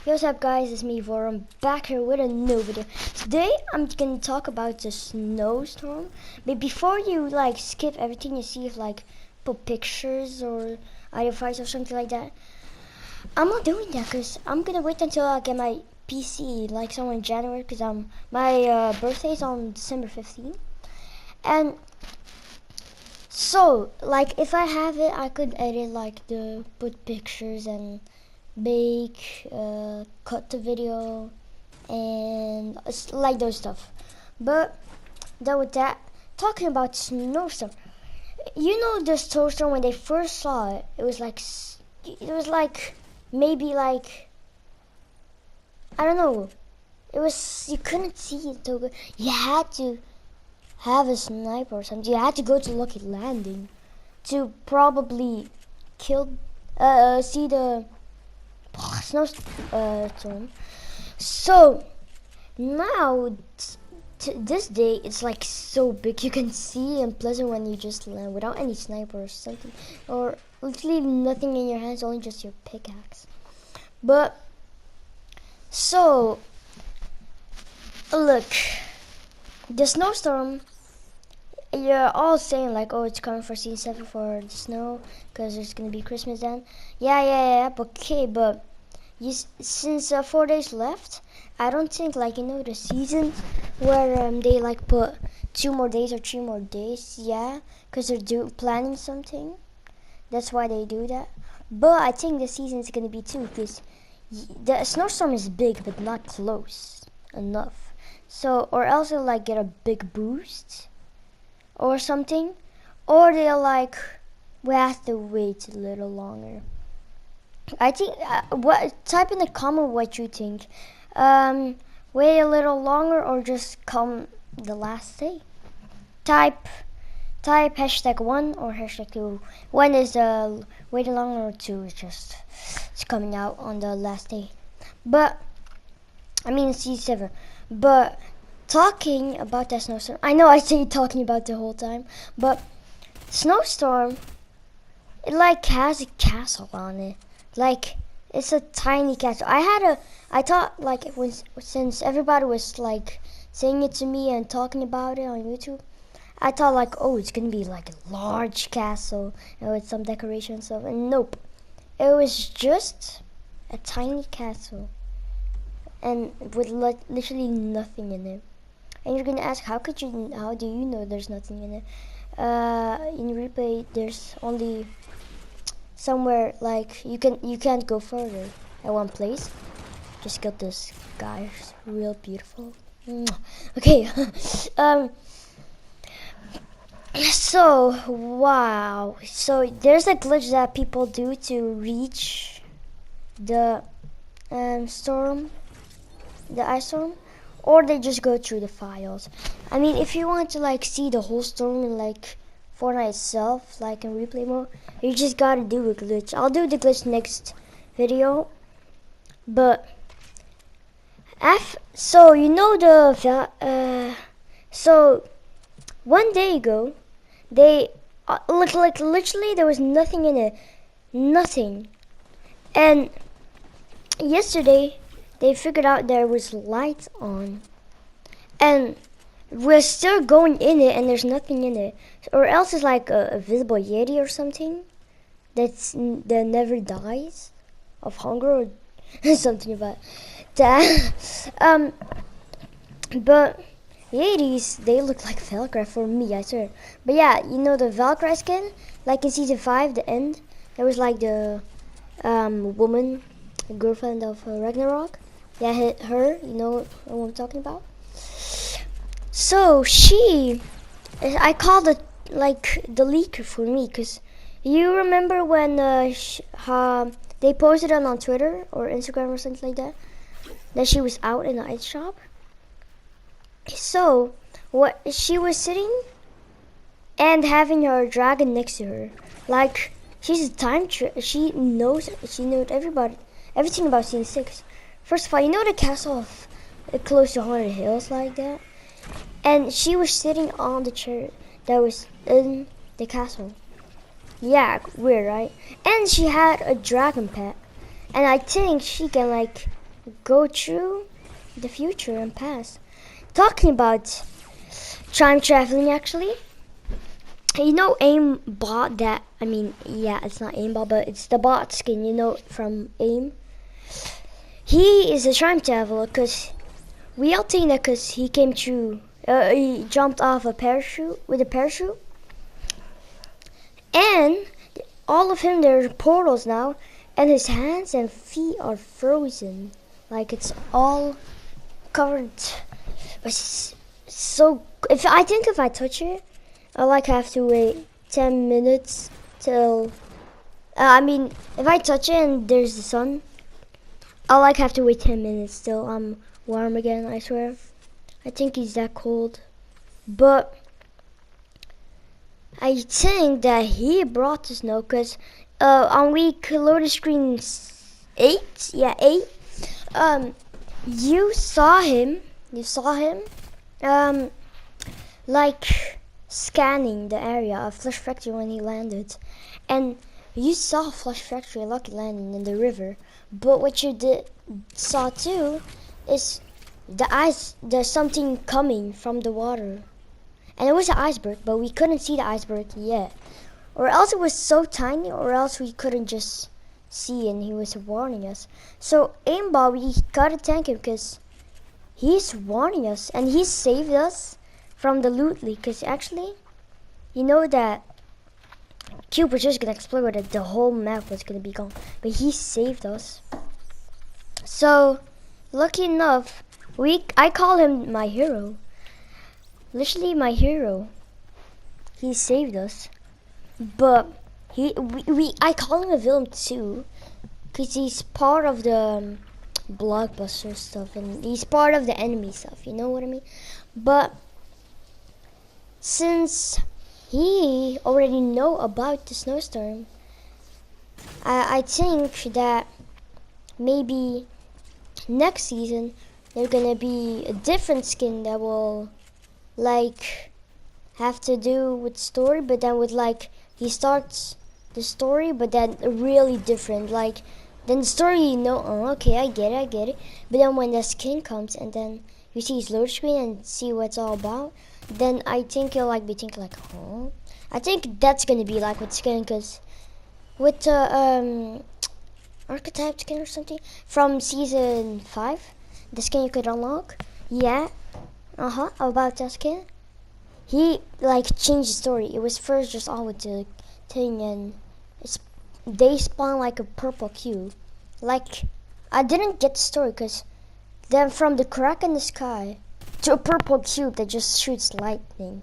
Yo, what's up guys, it's me Vor. I'm back here with a new video. Today I'm gonna talk about the snowstorm. But before you like skip everything you see, if like put pictures or audio files or something like that, I'm not doing that because I'm gonna wait until I get my PC like somewhere in January, because my birthday is on December 15th. And so like if I have it, I could edit like the put pictures and bake, cut the video, and like those stuff. But done with that, talking about snowstorm. You know the snowstorm, when they first saw it, it was like maybe like, I don't know. It was, you couldn't see it so good. You had to have a sniper or something. You had to go to Lucky Landing to probably see the snowstorm. So now this day it's like so big, you can see and pleasant when you just land without any sniper or something, or literally nothing in your hands, only just your pickaxe. But so look, the snowstorm, you're all saying like, oh, it's coming for season 7 for the snow because there's gonna be Christmas then. Yeah, okay, but since 4 days left, I don't think, like, you know, the seasons where they like put 2 more days or 3 more days, yeah, because they're planning something. That's why they do that. But I think the season's gonna be 2, because the snowstorm is big but not close enough. So, or else it'll like get a big boost or something, or they'll like, we have to wait a little longer. I think type in the comment what you think. Wait a little longer or just come the last day. Type #1 or #2. One is waiting longer, or 2 is just it's coming out on the last day. But I mean C7. But talking about that snowstorm, I know I say talking about the whole time, but snowstorm, it like has a castle on it. Like, it's a tiny castle. I thought like since everybody was like saying it to me and talking about it on YouTube, I thought like, oh, it's gonna be like a large castle, you know, with some decoration and stuff. And nope, it was just a tiny castle, and with literally nothing in it. And you're gonna ask, how do you know there's nothing in it? In replay, there's only somewhere like you can't go further at one place. Just got this guy, real beautiful. Okay. So wow. So there's a glitch that people do to reach the storm, the ice storm, or they just go through the files. I mean, if you want to like see the whole storm in like Fortnite itself, like in replay mode, you just gotta do a glitch. I'll do the glitch next video. But so you know so 1 day ago, they like literally there was nothing in it, nothing. And yesterday they figured out there was lights on, and we're still going in it and there's nothing in it. Or else it's like a visible Yeti or something that never dies of hunger or something about that. But Yetis, they look like Valkyrie for me, I swear. But yeah, you know the Valkyrie skin, like in season 5, the end, there was like the woman, the girlfriend of Ragnarok. Yeah, her, you know what I'm talking about. So I called it like the leaker for me, because you remember when they posted it on Twitter or Instagram or something like that she was out in the ice shop. So what, she was sitting and having her dragon next to her, like she's a she knows everything about season 6. First of all, you know the castle of close to Haunted Hills like that, and she was sitting on the chair that was in the castle. Yeah, weird, right? And she had a dragon pet, and I think she can like go through the future and past. Talking about time traveling, actually, you know aimbot that, I mean, yeah, it's not aimbot, but it's the bot skin, you know, from aim. He is a time traveler because we all think that because he came through, he jumped off a parachute with a parachute, and all of him, there's portals now, and his hands and feet are frozen, like it's all covered. But it's so, if I think if I touch it, I'll like have to wait 10 minutes till, I mean, if I touch it and there's the sun, I'll like have to wait 10 minutes till I'm warm again, I swear. I think he's that cold. But I think that he brought the snow because on week loaded screen 8, yeah, 8, you saw him, like scanning the area of SHAREfactory when he landed, and you saw SHAREfactory lucky landing in the river. But what you saw too is the ice. There's something coming from the water, and it was an iceberg, but we couldn't see the iceberg yet, or else it was so tiny, or else we couldn't just see, and he was warning us. So aimbot, we gotta thank him because he's warning us, and he saved us from the loot leak. Because actually, you know that Cube was just gonna explode, that the whole map was gonna be gone, but he saved us. So lucky enough, I call him my hero. Literally my hero. He saved us, but I call him a villain too, because he's part of the blockbuster stuff, and he's part of the enemy stuff. You know what I mean? But since he already know about the snowstorm, I think that maybe next season there's gonna be a different skin that will like have to do with story, but then with like he starts the story, but then really different. Like then the story, you know, oh, okay, I get it. But then when the skin comes and then you see his load screen and see what it's all about, then I think you'll like be thinking like, oh, I think that's gonna be like with skin, because with the archetype skin or something from season 5, the skin you could unlock, yeah, about that skin, he like changed the story. It was first just all with the thing, and they spawn like a purple cube. Like I didn't get the story, because then from the crack in the sky to a purple cube that just shoots lightning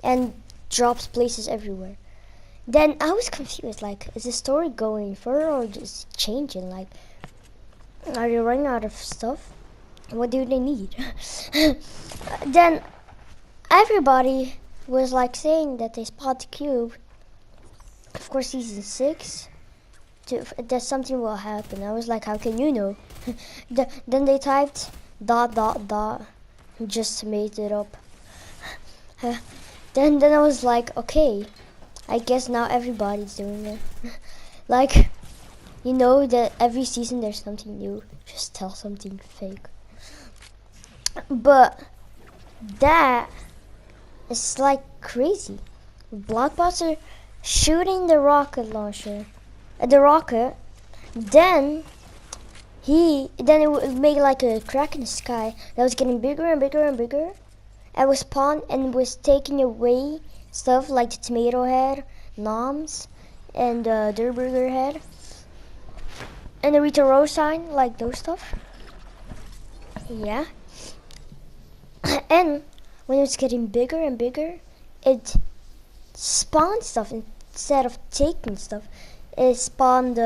and drops places everywhere. Then I was confused, like, is the story going further or just changing? Like, are they running out of stuff? What do they need? Then everybody was like saying that they spot the cube. Of course, season 6, that something will happen. I was like, how can you know? Then they typed ... just made it up. Then I was like, okay, I guess now everybody's doing it. Like, you know that every season there's something new. Just tell something fake. But that is like crazy. Blockbuster shooting the rocket launcher, the rocket, then it would make like a crack in the sky that was getting bigger and bigger and bigger, and was spawned and was taking away stuff like the tomato head, noms, and their burger head, and the Rita Rose sign, like those stuff. Yeah. And when it was getting bigger and bigger, it spawned stuff instead of taking stuff. It spawned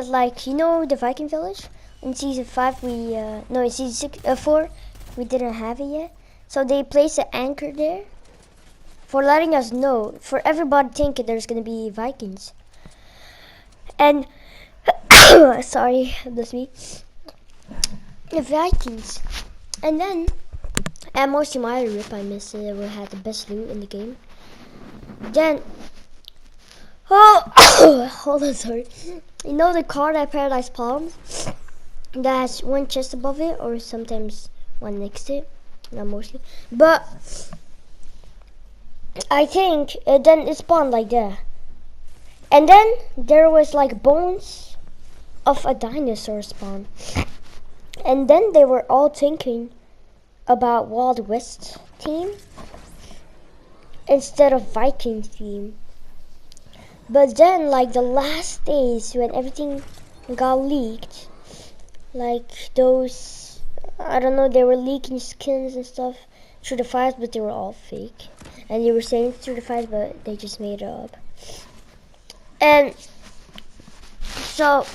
like, you know, the Viking village. In season 5, in season 4, we didn't have it yet. So they placed an anchor there for letting us know, for everybody thinking there's gonna be Vikings. And sorry, that's me. The Vikings. And then at Most Rip, I missed it. We had the best loot in the game. Then Oh, hold on, sorry. You know the card at Paradise Palms that has one chest above it, or sometimes one next to it? Not mostly, but I think then it spawned like that, and then there was like bones of a dinosaur spawn, and then they were all thinking about Wild West theme instead of Viking theme. But then, like the last days when everything got leaked, like those, I don't know, they were leaking skins and stuff through the files, but they were all fake. And they were saying it's through the files, but they just made it up. And so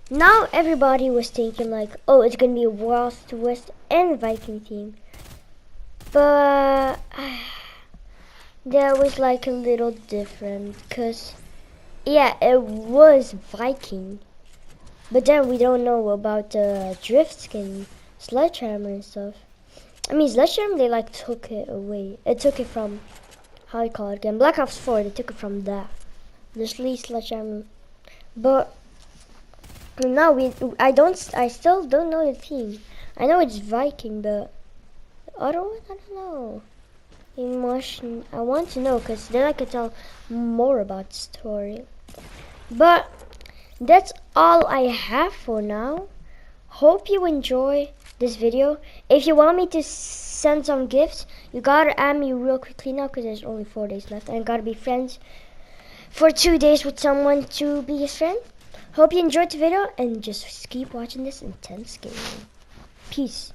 now everybody was thinking like, oh, it's gonna be a Wild West and Viking theme. But that was like a little different, cause yeah, it was Viking, but then we don't know about the drift skin, sledgehammer and stuff. I mean, sledgehammer, they like took it away. It took it from, how you call it again, Black Ops 4. They took it from that, the sledgehammer. But now I still don't know the team. I know it's Viking, but other one, I don't know. I want to know, because then I could tell more about the story. But that's all I have for now. Hope you enjoy this video. If you want me to send some gifts, you gotta add me real quickly now, because there's only 4 days left, and gotta be friends for 2 days with someone to be his friend. Hope you enjoyed the video, and just keep watching this intense game. Peace.